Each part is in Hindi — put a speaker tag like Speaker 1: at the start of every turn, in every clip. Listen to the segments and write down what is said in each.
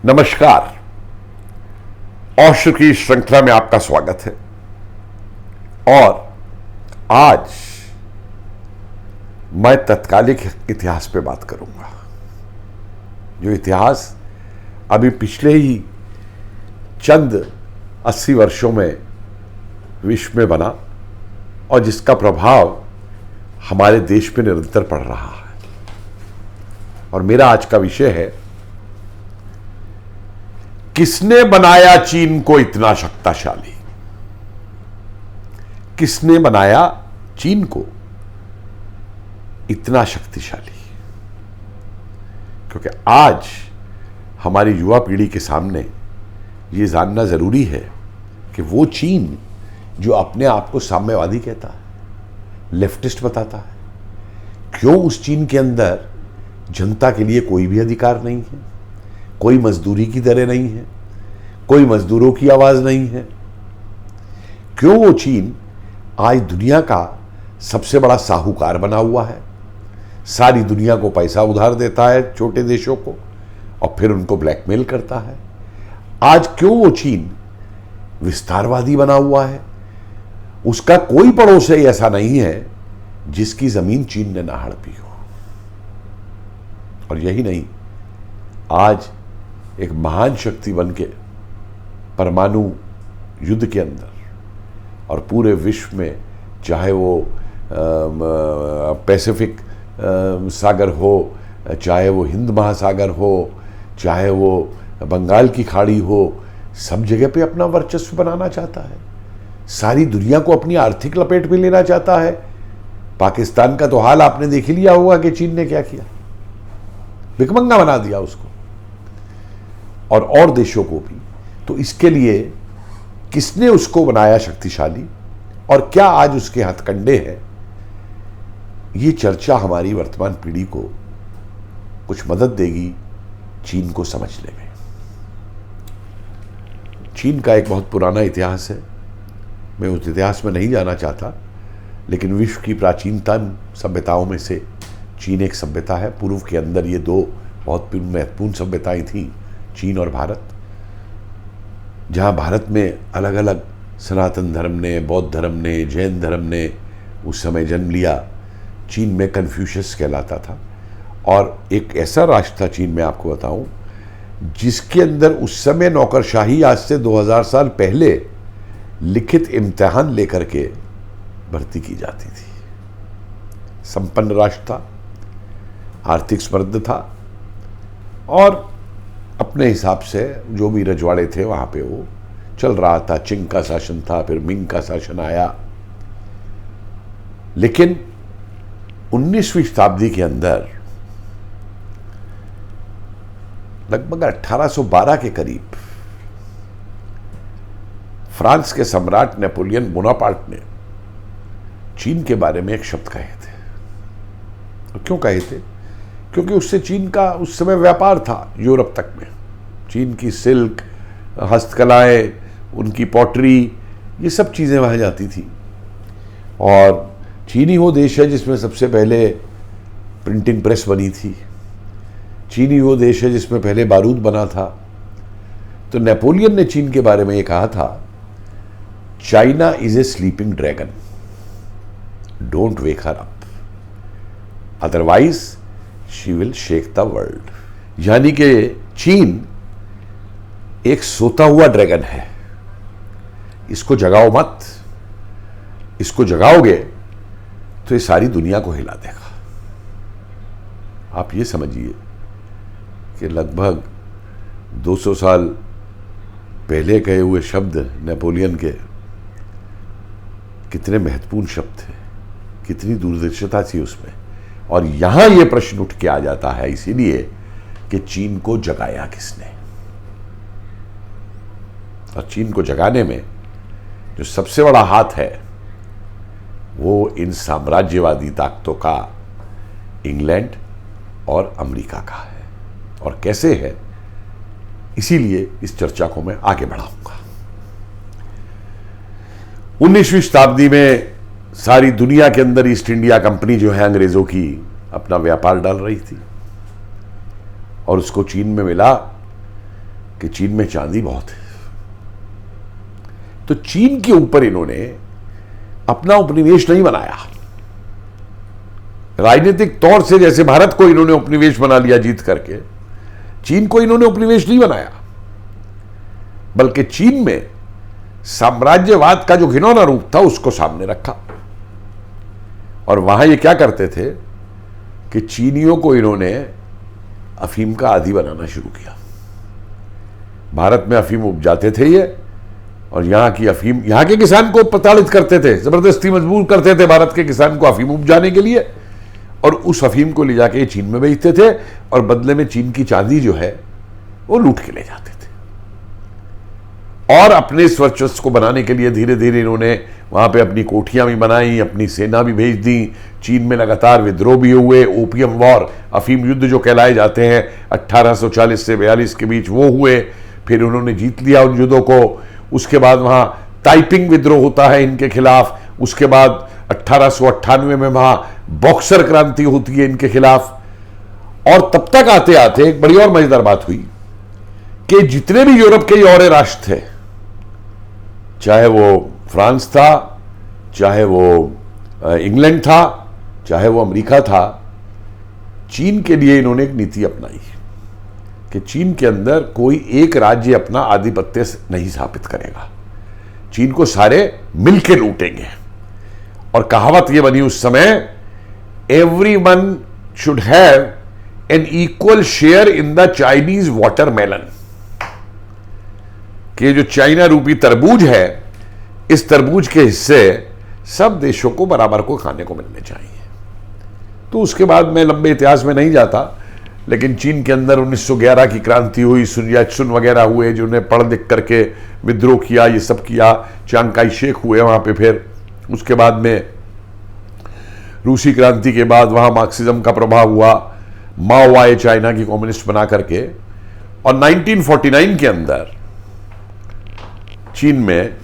Speaker 1: नमस्कार। औशध की श्रृंखला में आपका स्वागत है। और आज मैं तत्कालिक इतिहास पे बात करूंगा, जो इतिहास अभी पिछले ही चंद 80 वर्षों में विश्व में बना और जिसका प्रभाव हमारे देश पे निरंतर पड़ रहा है। और मेरा आज का विषय है, किसने बनाया चीन को इतना शक्तिशाली? किसने बनाया चीन को इतना शक्तिशाली? क्योंकि आज हमारी युवा पीढ़ी के सामने यह जानना जरूरी है कि वो चीन जो अपने आप को साम्यवादी कहता है, लेफ्टिस्ट बताता है, क्यों उस चीन के अंदर जनता के लिए कोई भी अधिकार नहीं है, कोई मजदूरी की दरें नहीं है, कोई मजदूरों की आवाज नहीं है? क्यों वो चीन आज दुनिया का सबसे बड़ा साहूकार बना हुआ है, सारी दुनिया को पैसा उधार देता है छोटे देशों को और फिर उनको ब्लैकमेल करता है? आज क्यों वो चीन विस्तारवादी बना हुआ है? उसका कोई पड़ोसी ऐसा नहीं है जिसकी जमीन चीन ने ना हड़पी हो। और यही नहीं, आज एक महान शक्ति बन के परमाणु युद्ध के अंदर और पूरे विश्व में, चाहे वो पैसिफिक सागर हो, चाहे वो हिंद महासागर हो, चाहे वो बंगाल की खाड़ी हो, सब जगह पे अपना वर्चस्व बनाना चाहता है, सारी दुनिया को अपनी आर्थिक लपेट में लेना चाहता है। पाकिस्तान का तो हाल आपने देख ही लिया होगा कि चीन ने क्या किया, भिखमंगा बना दिया उसको और देशों को भी। तो इसके लिए किसने उसको बनाया शक्तिशाली और क्या आज उसके हथकंडे हैं, ये चर्चा हमारी वर्तमान पीढ़ी को कुछ मदद देगी चीन को समझने में। चीन का एक बहुत पुराना इतिहास है, मैं उस इतिहास में नहीं जाना चाहता, लेकिन विश्व की प्राचीनतम सभ्यताओं में से चीन एक सभ्यता है। पूर्व के अंदर ये दो बहुत महत्वपूर्ण सभ्यताएं थी, चीन और भारत। जहाँ भारत में अलग अलग सनातन धर्म ने, बौद्ध धर्म ने, जैन धर्म ने उस समय जन्म लिया। चीन में कन्फ्यूशियस कहलाता था और एक ऐसा राष्ट्र था चीन में, आपको बताऊं, जिसके अंदर उस समय नौकरशाही आज से 2000 साल पहले लिखित इम्तिहान लेकर के भर्ती की जाती थी। संपन्न राष्ट्र था, आर्थिक समृद्ध था और अपने हिसाब से जो भी रजवाड़े थे वहाँ पे वो चल रहा था। चिंग का शासन था, फिर मिंग का शासन आया। लेकिन 19वीं शताब्दी के अंदर लगभग 1812 के करीब फ्रांस के सम्राट नेपोलियन बोनापार्ट ने चीन के बारे में एक शब्द कहे थे। और क्यों कहे थे? क्योंकि उससे चीन का उस समय व्यापार था यूरोप तक में। चीन की सिल्क, हस्तकलाएं, उनकी पॉटरी, ये सब चीज़ें वहाँ जाती थी। और चीन ही वो देश है जिसमें सबसे पहले प्रिंटिंग प्रेस बनी थी। चीन ही वो देश है जिसमें पहले बारूद बना था। तो नेपोलियन ने चीन के बारे में ये कहा था, China is a sleeping dragon, don't wake her up, otherwise she will shake the world. यानी कि चीन एक सोता हुआ ड्रैगन है, इसको जगाओ मत, इसको जगाओगे तो ये सारी दुनिया को हिला देगा। आप ये समझिए कि लगभग 200 साल पहले कहे हुए शब्द नेपोलियन के कितने महत्वपूर्ण शब्द थे, कितनी दूरदर्शिता थी उसमें। और यहां यह प्रश्न उठ के आ जाता है इसीलिए कि चीन को जगाया किसने? और चीन को जगाने में जो सबसे बड़ा हाथ है वो इन साम्राज्यवादी ताकतों का, इंग्लैंड और अमेरिका का है। और कैसे है, इसीलिए इस चर्चा को मैं आगे बढ़ाऊंगा। 19वीं शताब्दी में सारी दुनिया के अंदर ईस्ट इंडिया कंपनी जो है अंग्रेजों की अपना व्यापार डाल रही थी और उसको चीन में मिला कि चीन में चांदी बहुत है। तो चीन के ऊपर इन्होंने अपना उपनिवेश नहीं बनाया। राजनीतिक तौर से जैसे भारत को इन्होंने उपनिवेश बना लिया जीत करके, चीन को इन्होंने उपनिवेश नहीं बनाया, बल्कि चीन में साम्राज्यवाद का जो घिनौना रूप था उसको सामने रखा। और वहां ये क्या करते थे कि चीनियों को इन्होंने अफीम का आदी बनाना शुरू किया। भारत में अफीम उपजाते थे ये, और यहां की अफीम यहां के किसान को प्रताड़ित करते थे, जबरदस्ती मजबूर करते थे भारत के किसान को अफीम उपजाने के लिए, और उस अफीम को ले जाके चीन में बेचते थे, और बदले में चीन की चांदी जो है वो लूट के ले जाते थे। और अपने इस वर्चस्व को बनाने के लिए धीरे धीरे इन्होंने वहां पे अपनी कोठियां भी बनाई, अपनी सेना भी भेज दी। चीन में लगातार विद्रोह भी हुए, ओपियम वॉर, अफीम युद्ध जो कहलाए जाते हैं 1840 से 42 के बीच वो हुए। फिर उन्होंने जीत लिया उन युद्धों को। उसके बाद वहां ताइपिंग विद्रोह होता है इनके खिलाफ। उसके बाद 1898 में वहां बॉक्सर क्रांति होती है इनके खिलाफ। और तब तक आते आते एक बड़ी और मजेदार बात हुई कि जितने भी यूरोप के और राष्ट्र थे, चाहे वो फ्रांस था, चाहे वो इंग्लैंड था, चाहे वो अमेरिका था, चीन के लिए इन्होंने एक नीति अपनाई कि चीन के अंदर कोई एक राज्य अपना आधिपत्य नहीं स्थापित करेगा, चीन को सारे मिलकर लूटेंगे। और कहावत यह बनी उस समय, everyone should have an equal share in the Chinese watermelon, कि जो चाइना रूपी तरबूज है, इस तरबूज के हिस्से सब देशों को बराबर को खाने को मिलने चाहिए। तो उसके बाद मैं लंबे इतिहास में नहीं जाता, लेकिन चीन के अंदर 1911 की क्रांति हुई, सुन यात्सुन वगैरह हुए जिन्होंने पढ़ लिख करके विद्रोह किया, ये सब किया। चांग काई शेक हुए वहां पे। फिर उसके बाद में रूसी क्रांति के बाद वहां मार्क्सिज्म का प्रभाव हुआ, माओ आए चाइना की कम्युनिस्ट बना करके, और 1949 के अंदर चीन में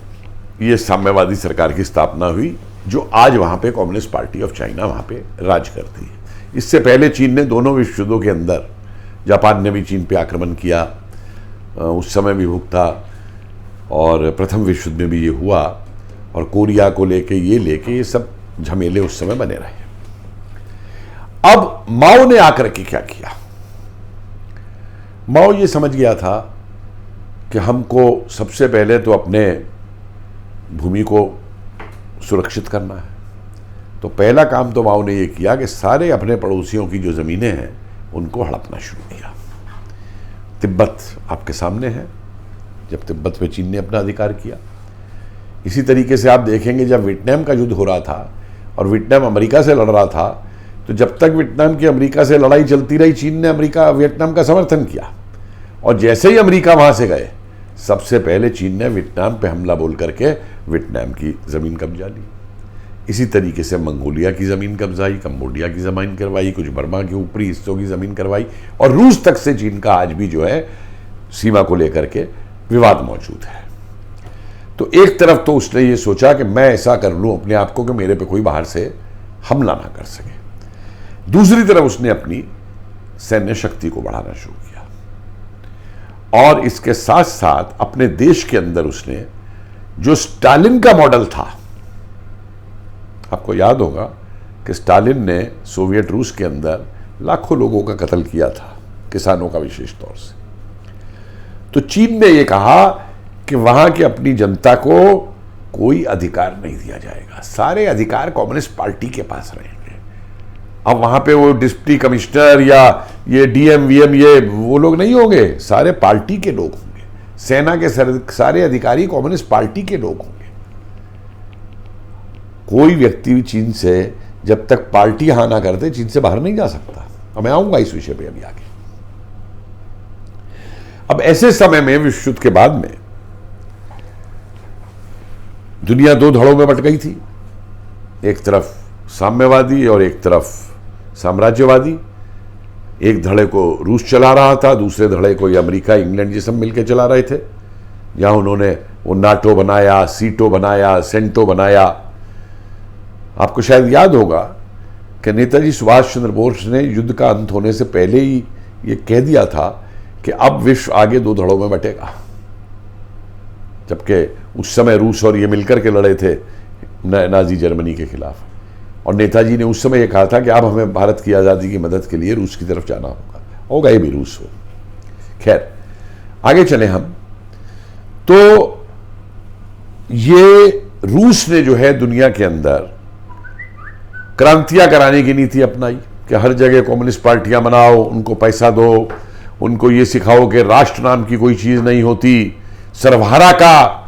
Speaker 1: ये साम्यवादी सरकार की स्थापना हुई, जो आज वहां पे कम्युनिस्ट पार्टी ऑफ चाइना वहां पे राज करती है। इससे पहले चीन ने दोनों विश्व युद्धों के अंदर, जापान ने भी चीन पे आक्रमण किया, उस समय भी भुगता, और प्रथम विश्व युद्ध में भी ये हुआ, और कोरिया को लेके ये सब झमेले उस समय बने रहे। अब माओ ने आकर के क्या किया? माओ ये समझ गया था कि हमको सबसे पहले तो अपने भूमि को सुरक्षित करना है। तो पहला काम तो माओ ने यह किया कि सारे अपने पड़ोसियों की जो ज़मीनें हैं उनको हड़पना शुरू किया। तिब्बत आपके सामने है, जब तिब्बत पे चीन ने अपना अधिकार किया। इसी तरीके से आप देखेंगे जब वियतनाम का युद्ध हो रहा था और वियतनाम अमेरिका से लड़ रहा था, तो जब तक वियतनाम की अमेरिका से लड़ाई चलती रही, चीन ने वियतनाम का समर्थन किया। और जैसे ही अमेरिका वहां से गए, सबसे पहले चीन ने वियतनाम पे हमला बोल करके वियतनाम की ज़मीन कब्जा ली। इसी तरीके से मंगोलिया की ज़मीन कब्जाई, कंबोडिया की ज़मीन करवाई, कुछ बर्मा के ऊपरी हिस्सों की ज़मीन करवाई, और रूस तक से चीन का आज भी जो है सीमा को लेकर के विवाद मौजूद है। तो एक तरफ तो उसने ये सोचा कि मैं ऐसा कर लूँ अपने आप को कि मेरे पे कोई बाहर से हमला ना कर सके। दूसरी तरफ उसने अपनी सैन्य शक्ति को बढ़ाना शुरू किया, और इसके साथ साथ अपने देश के अंदर उसने जो स्टालिन का मॉडल था, आपको याद होगा कि स्टालिन ने सोवियत रूस के अंदर लाखों लोगों का कत्ल किया था, किसानों का विशेष तौर से। तो चीन ने यह कहा कि वहां की अपनी जनता को कोई अधिकार नहीं दिया जाएगा, सारे अधिकार कम्युनिस्ट पार्टी के पास रहेंगे। अब वहां पे वो डिप्टी कमिश्नर या ये डीएम वीएम ये वो लोग नहीं होंगे, सारे पार्टी के लोग होंगे। सेना के सारे अधिकारी कम्युनिस्ट पार्टी के लोग होंगे। कोई व्यक्ति चीन से जब तक पार्टी हाँ ना करते चीन से बाहर नहीं जा सकता। और मैं आऊंगा इस विषय पे अभी आगे। अब ऐसे समय में विश्व युद्ध के बाद में दुनिया दो धड़ों में बट गई थी, एक तरफ साम्यवादी और एक तरफ साम्राज्यवादी। एक धड़े को रूस चला रहा था, दूसरे धड़े को ये अमेरिका इंग्लैंड ये सब मिलकर चला रहे थे, जहां उन्होंने वो नाटो बनाया, सीटो बनाया, सेंटो बनाया। आपको शायद याद होगा कि नेताजी सुभाष चंद्र बोस ने युद्ध का अंत होने से पहले ही ये कह दिया था कि अब विश्व आगे दो धड़ों में बटेगा। जबकि उस समय रूस और ये मिलकर के लड़े थे नाजी जर्मनी के खिलाफ, और नेताजी ने उस समय ये कहा था कि अब हमें भारत की आज़ादी की मदद के लिए रूस की तरफ जाना होगा ये भी रूस हो। खैर आगे चले हम, तो ये रूस ने जो है दुनिया के अंदर क्रांतियां कराने की नीति अपनाई कि हर जगह कम्युनिस्ट पार्टियां बनाओ, उनको पैसा दो, उनको ये सिखाओ कि राष्ट्र नाम की कोई चीज नहीं होती, सर्वहारा का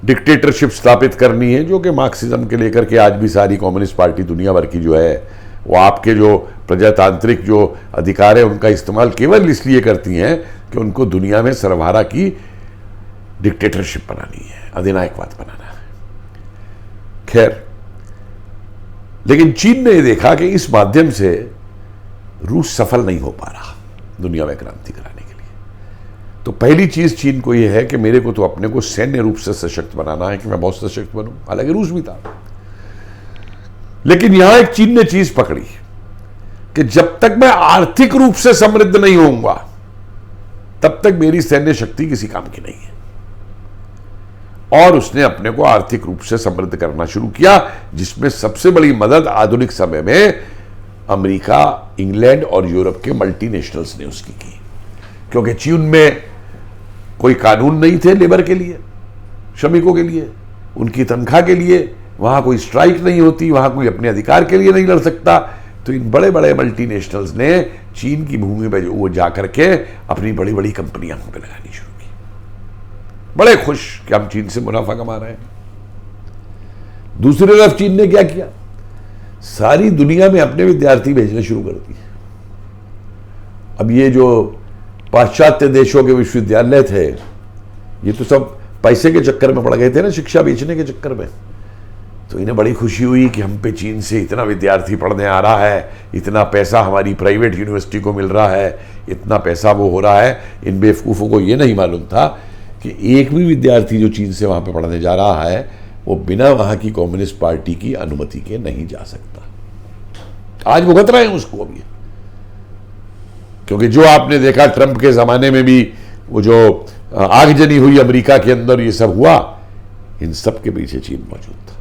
Speaker 1: डिक्टेटरशिप स्थापित करनी है, जो कि मार्क्सिज्म के लेकर के आज भी सारी कम्युनिस्ट पार्टी दुनिया भर की जो है वो आपके जो प्रजातांत्रिक जो अधिकार है उनका इस्तेमाल केवल इसलिए करती हैं कि उनको दुनिया में सर्वहारा की डिक्टेटरशिप बनानी है, अधिनायकवाद बनाना है। खैर, लेकिन चीन ने यह देखा कि इस माध्यम से रूस सफल नहीं हो पा रहा दुनिया में क्रांति कराने के लिए। तो पहली चीज चीन को यह है कि मेरे को तो अपने को सैन्य रूप से सशक्त बनाना है कि मैं बहुत सशक्त बनूं। हालांकि रूस भी था, लेकिन यहां एक चीन ने चीज पकड़ी कि जब तक मैं आर्थिक रूप से समृद्ध नहीं होऊंगा तब तक मेरी सैन्य शक्ति किसी काम की नहीं है। और उसने अपने को आर्थिक रूप से समृद्ध करना शुरू किया, जिसमें सबसे बड़ी मदद आधुनिक समय में अमेरिका, इंग्लैंड और यूरोप के मल्टीनेशनल्स ने उसकी की। क्योंकि चीन में कोई कानून नहीं थे लेबर के लिए, श्रमिकों के लिए, उनकी तनख्वाह के लिए, वहां कोई स्ट्राइक नहीं होती, वहां कोई अपने अधिकार के लिए नहीं लड़ सकता। तो इन बड़े बड़े मल्टीनेशनल्स ने चीन की भूमि पर वो जाकर के अपनी बड़ी बड़ी कंपनियां वहां पर लगानी शुरू की, बड़े खुश कि हम चीन से मुनाफा कमा रहे हैं। दूसरी तरफ चीन ने क्या किया, सारी दुनिया में अपने विद्यार्थी भेजने शुरू कर दिए। अब ये जो पाश्चात्य देशों के विश्वविद्यालय थे, ये तो सब पैसे के चक्कर में पड़ गए थे ना, शिक्षा बेचने के चक्कर में। तो इन्हें बड़ी खुशी हुई कि हम पे चीन से इतना विद्यार्थी पढ़ने आ रहा है, इतना पैसा हमारी प्राइवेट यूनिवर्सिटी को मिल रहा है, इतना पैसा वो हो रहा है। इन बेवकूफ़ों को ये नहीं मालूम था कि एक भी विद्यार्थी जो चीन से वहाँ पे पढ़ने जा रहा है वो बिना वहाँ की कम्युनिस्ट पार्टी की अनुमति के नहीं जा सकता। आज भुगत रहे हैं उसको अभी, क्योंकि जो आपने देखा ट्रंप के ज़माने में भी वो जो आगजनी हुई अमेरिका के अंदर, ये सब हुआ, इन सब के पीछे चीन मौजूद था।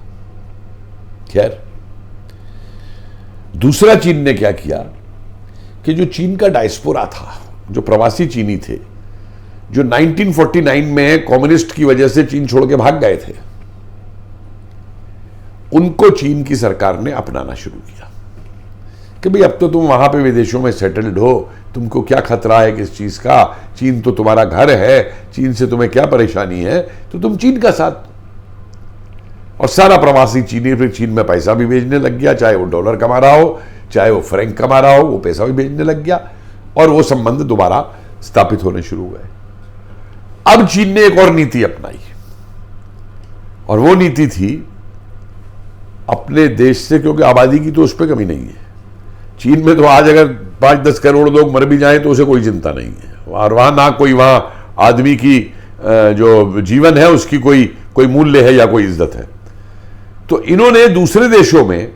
Speaker 1: खैर, दूसरा चीन ने क्या किया कि जो चीन का डायस्पोरा था, जो प्रवासी चीनी थे, जो 1949 में कम्युनिस्ट की वजह से चीन छोड़ के भाग गए थे, उनको चीन की सरकार ने अपनाना शुरू किया कि भाई अब तो तुम वहां पे विदेशों में सेटल्ड हो, तुमको क्या खतरा है किस चीज का, चीन तो तुम्हारा घर है, चीन से तुम्हें क्या परेशानी है, तो तुम चीन का साथ। और सारा प्रवासी चीनी फिर चीन में पैसा भी भेजने लग गया, चाहे वो डॉलर कमा रहा हो, चाहे वो फ्रैंक कमा रहा हो, वो पैसा भी भेजने लग गया और वो संबंध दोबारा स्थापित होने शुरू हुए। अब चीन ने एक और नीति अपनाई, और वो नीति थी अपने देश से, क्योंकि आबादी की तो उस पर कमी नहीं है, चीन में तो आज अगर 5-10 करोड़ लोग मर भी जाएं तो उसे कोई चिंता नहीं है, और वहां ना कोई वहां आदमी की जो जीवन है उसकी कोई मूल्य है या कोई इज्जत है। तो इन्होंने दूसरे देशों में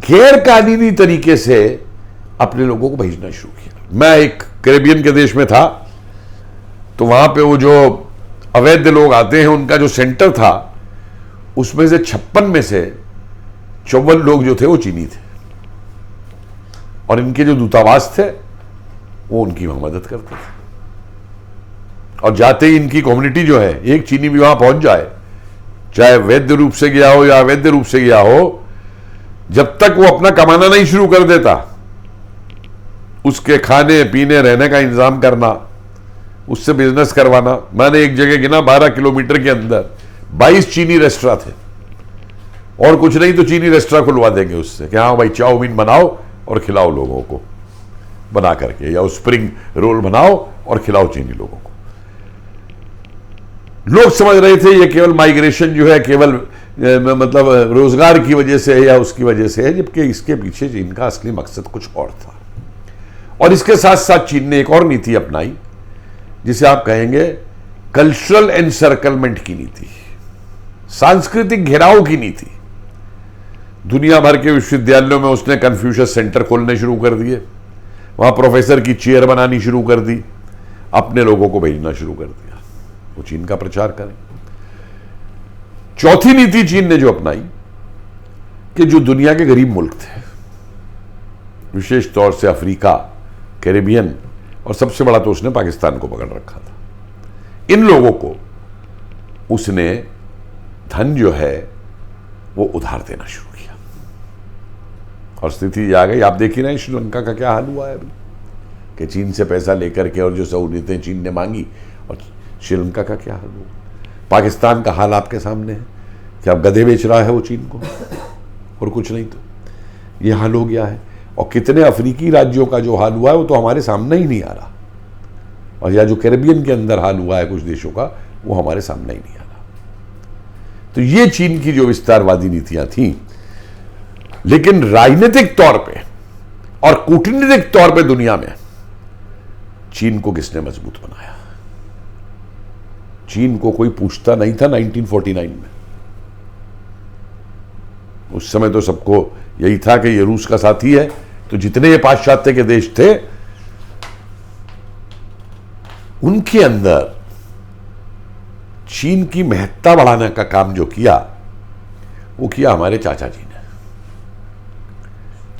Speaker 1: गैर कानूनी तरीके से अपने लोगों को भेजना शुरू किया। मैं एक कैरेबियन के देश में था, तो वहां पे वो जो अवैध लोग आते हैं उनका जो सेंटर था, उसमें से 56 में से 54 लोग जो थे वो चीनी थे, और इनके जो दूतावास थे वो उनकी वहां मदद करते थे। और जाते ही इनकी कम्युनिटी जो है, एक चीनी भी वहां पहुंच जाए, चाहे वैध रूप से गया हो या अवैध रूप से गया हो, जब तक वो अपना कमाना नहीं शुरू कर देता, उसके खाने पीने रहने का इंतजाम करना, उससे बिजनेस करवाना। मैंने एक जगह गिना 12 किलोमीटर के अंदर 22 चीनी रेस्टोरेंट थे, और कुछ नहीं तो चीनी रेस्टोरेंट खुलवा देंगे उससे कि हाँ भाई चाउमीन बनाओ और खिलाओ लोगों को बना करके, या स्प्रिंग रोल बनाओ और खिलाओ चीनी लोगों को। लोग समझ रहे थे ये केवल माइग्रेशन जो है केवल मतलब रोजगार की वजह से है या उसकी वजह से है, जबकि इसके पीछे चीन का असली मकसद कुछ और था। और इसके साथ साथ चीन ने एक और नीति अपनाई, जिसे आप कहेंगे कल्चरल एनसर्कलमेंट की नीति, सांस्कृतिक घेराव की नीति। दुनिया भर के विश्वविद्यालयों में उसने कन्फ्यूशियस सेंटर खोलने शुरू कर दिए, वहां प्रोफेसर की चेयर बनानी शुरू कर दी, अपने लोगों को भेजना शुरू कर दिया, वो चीन का प्रचार करें। चौथी नीति चीन ने जो अपनाई कि जो दुनिया के गरीब मुल्क थे, विशेष तौर से अफ्रीका, कैरेबियन, और सबसे बड़ा तो उसने पाकिस्तान को पकड़ रखा था, इन लोगों को उसने धन जो है वो उधार देना शुरू किया। और स्थिति आ गई, आप देखिए ना श्रीलंका का क्या हाल हुआ है अभी, कि चीन से पैसा लेकर के और जो सहूलियतें चीन ने मांगी, और श्रीलंका का क्या हाल हुआ। पाकिस्तान का हाल आपके सामने है कि अब गधे बेच रहा है वो चीन को, और कुछ नहीं, तो ये हाल हो गया है। और कितने अफ्रीकी राज्यों का जो हाल हुआ है वो तो हमारे सामने ही नहीं आ रहा, और या जो कैरेबियन के अंदर हाल हुआ है कुछ देशों का, वो हमारे सामने ही नहीं आ रहा। तो ये चीन की जो विस्तारवादी नीतियां थी, लेकिन राजनीतिक तौर पे और कूटनीतिक तौर पे दुनिया में चीन को किसने मजबूत बनाया? चीन को कोई पूछता नहीं था 1949 में। उस समय तो सबको यही था कि ये रूस का साथी है, तो जितने ये पाश्चात्य के देश थे उनके अंदर चीन की महत्ता बढ़ाने का काम जो किया वो किया हमारे चाचा जी ने,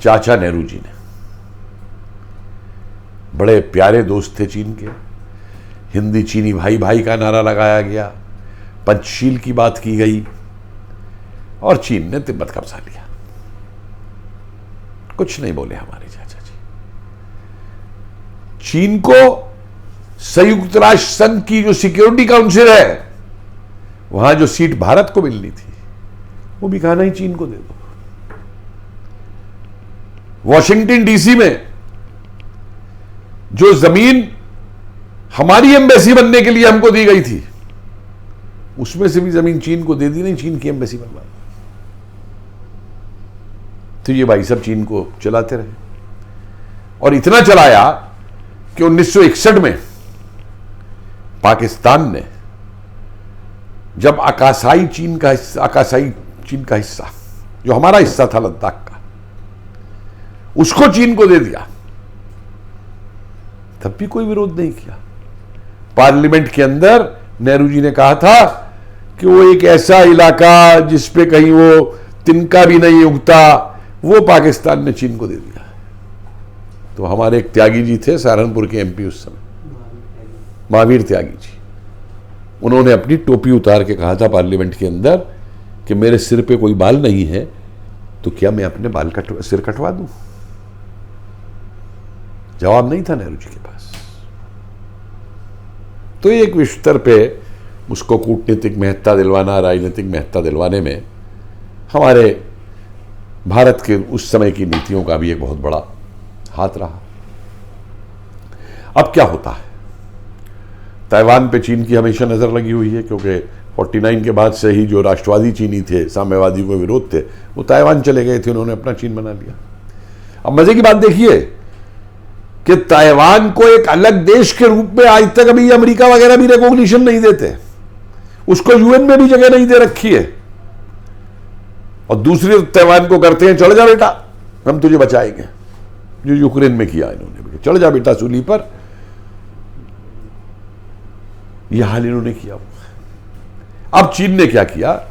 Speaker 1: चाचा नेहरू जी ने। बड़े प्यारे दोस्त थे चीन के, हिंदी चीनी भाई भाई का नारा लगाया गया, पंचशील की बात की गई, और चीन ने तिब्बत कब्जा लिया। कुछ नहीं बोले हमारे चाचा जी। चीन को संयुक्त राष्ट्र संघ की जो सिक्योरिटी काउंसिल है, वहां जो सीट भारत को मिलनी थी वो भी कहा नहीं, चीन को दे दो। वॉशिंगटन डीसी में जो जमीन हमारी एम्बेसी बनने के लिए हमको दी गई थी, उसमें से भी जमीन चीन को दे दी, नहीं चीन की एम्बेसी बनवा। तो ये भाई सब चीन को चलाते रहे, और इतना चलाया कि 1961 में पाकिस्तान ने जब आकाशाई चीन का हिस्सा जो हमारा हिस्सा था लद्दाख का, उसको चीन को दे दिया, तब भी कोई विरोध नहीं किया। पार्लियामेंट के अंदर नेहरू जी ने कहा था कि वो एक ऐसा इलाका जिसपे कहीं वो तिनका भी नहीं उगता, वो पाकिस्तान ने चीन को दे दिया। तो हमारे एक त्यागी जी थे सहारनपुर के एमपी उस समय, महावीर त्यागी जी, उन्होंने अपनी टोपी उतार के कहा था पार्लियामेंट के अंदर कि मेरे सिर पे कोई बाल नहीं है, तो क्या मैं अपने सिर कटवा दूं? जवाब नहीं था नेहरू जी के पास। तो एक विस्तर पे उसको कूटनीतिक महत्ता दिलवाना, राजनीतिक महत्ता दिलवाने में हमारे भारत के उस समय की नीतियों का भी एक बहुत बड़ा हाथ रहा। अब क्या होता है, ताइवान पे चीन की हमेशा नजर लगी हुई है, क्योंकि 49 के बाद से ही जो राष्ट्रवादी चीनी थे, साम्यवादी को विरोध थे, वो ताइवान चले गए थे, उन्होंने अपना चीन बना लिया। अब मजे की बात देखिए कि ताइवान को एक अलग देश के रूप में आज तक अभी अमेरिका वगैरह भी रिकॉग्निशन नहीं देते, उसको यूएन में भी जगह नहीं दे रखी है, और दूसरे ताइवान को करते हैं चढ़ जा बेटा हम तुझे बचाएंगे, जो यूक्रेन में किया इन्होंने, चढ़ जा बेटा सूली पर, यह हाल इन्होंने किया। अब चीन ने क्या किया,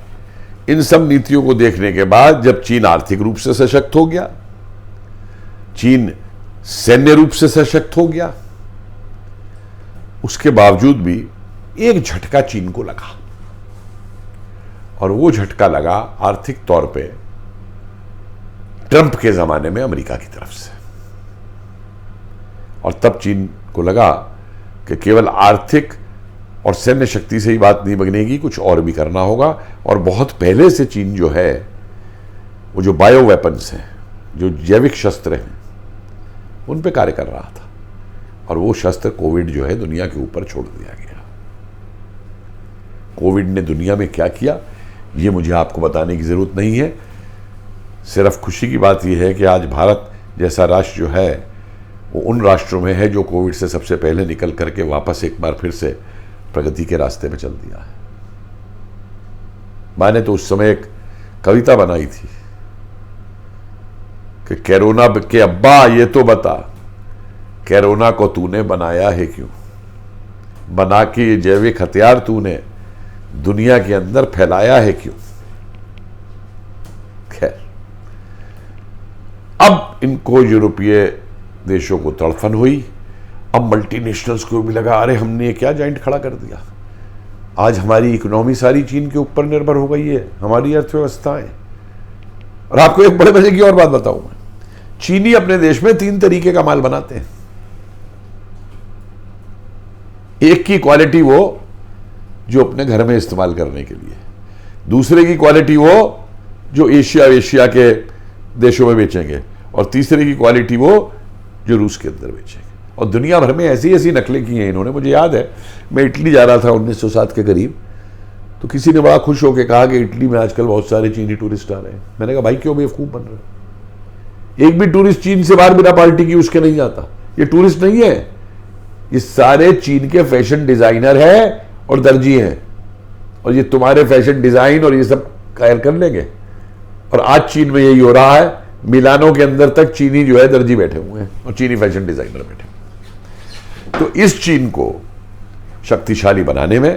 Speaker 1: इन सब नीतियों को देखने के बाद जब चीन आर्थिक रूप से सशक्त हो गया, चीन सैन्य रूप से सशक्त हो गया, उसके बावजूद भी एक झटका चीन को लगा, और वो झटका लगा आर्थिक तौर पे ट्रंप के जमाने में अमेरिका की तरफ से। और तब चीन को लगा कि केवल आर्थिक और सैन्य शक्ति से ही बात नहीं बनेगी, कुछ और भी करना होगा। और बहुत पहले से चीन जो है, वो जो बायो वेपन्स हैं, जो जैविक शस्त्र हैं, उन पे कार्य कर रहा था, और वो शस्त्र कोविड जो है दुनिया के ऊपर छोड़ दिया गया। कोविड ने दुनिया में क्या किया ये मुझे आपको बताने की जरूरत नहीं है, सिर्फ खुशी की बात यह है कि आज भारत जैसा राष्ट्र जो है वो उन राष्ट्रों में है जो कोविड से सबसे पहले निकल करके वापस एक बार फिर से प्रगति के रास्ते में चल दिया है। मैंने तो उस समय एक कविता बनाई थी कि कोरोना के अब्बा ये तो बता कोरोना को तूने बनाया है क्यों, बना के ये जैविक हथियार तूने दुनिया के अंदर फैलाया है क्यों। खैर, अब इनको यूरोपीय देशों को तड़फन हुई, अब मल्टीनेशनल्स को भी लगा अरे हमने ये क्या जॉइंट खड़ा कर दिया, आज हमारी इकोनॉमी सारी चीन के ऊपर निर्भर हो गई है, हमारी अर्थव्यवस्थाएं। और आपको एक बड़े मजे की और बात बताऊं मैं, चीनी अपने देश में 3 तरीके का माल बनाते हैं। एक की क्वालिटी वो जो अपने घर में इस्तेमाल करने के लिए, दूसरे की क्वालिटी वो जो एशिया के देशों में बेचेंगे, और तीसरे की क्वालिटी वो जो रूस के अंदर बेचेंगे। और दुनिया भर में ऐसी ऐसी नकलें की हैं इन्होंने। मुझे याद है मैं इटली जा रहा था 1907 के करीब, तो किसी ने बड़ा खुश होकर कहा कि इटली में आजकल बहुत सारे चीनी टूरिस्ट आ रहे हैं। मैंने कहा भाई क्यों बेवकूफ बन रहे हो, एक भी टूरिस्ट चीन से बाहर बिना पार्टी की उसके नहीं जाता। ये टूरिस्ट नहीं है, ये सारे चीन के फैशन डिजाइनर है और दर्जी हैं, और ये तुम्हारे फैशन डिजाइन और ये सब कायल कर लेंगे। और आज चीन में यही हो रहा है, मिलानों के अंदर तक चीनी जो है दर्जी बैठे हुए हैं और चीनी फैशन डिजाइनर बैठे हुए हैं। तो इस चीन को शक्तिशाली बनाने में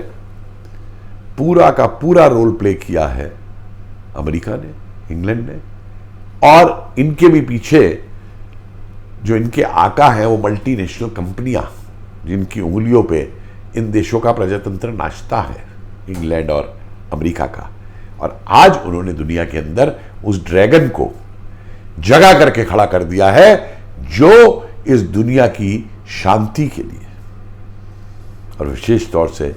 Speaker 1: पूरा का पूरा रोल प्ले किया है अमेरिका ने, इंग्लैंड ने, और इनके भी पीछे जो इनके आका हैं वो मल्टीनेशनल कंपनियां, जिनकी उंगलियों पे इन देशों का प्रजातंत्र नाचता है, इंग्लैंड और अमेरिका का। और आज उन्होंने दुनिया के अंदर उस ड्रैगन को जगा करके खड़ा कर दिया है जो इस दुनिया की शांति के लिए और विशेष तौर से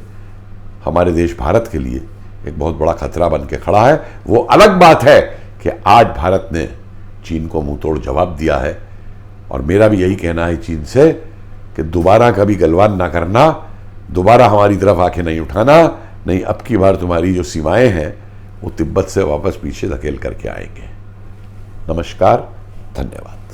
Speaker 1: हमारे देश भारत के लिए एक बहुत बड़ा खतरा बन के खड़ा है। वो अलग बात है कि आज भारत ने चीन को मुंह तोड़ जवाब दिया है, और मेरा भी यही कहना है चीन से कि दोबारा कभी गलवान ना करना, दोबारा हमारी तरफ आंखें नहीं उठाना, नहीं अब की बार तुम्हारी जो सीमाएं हैं वो तिब्बत से वापस पीछे धकेल करके आएंगे। नमस्कार, धन्यवाद।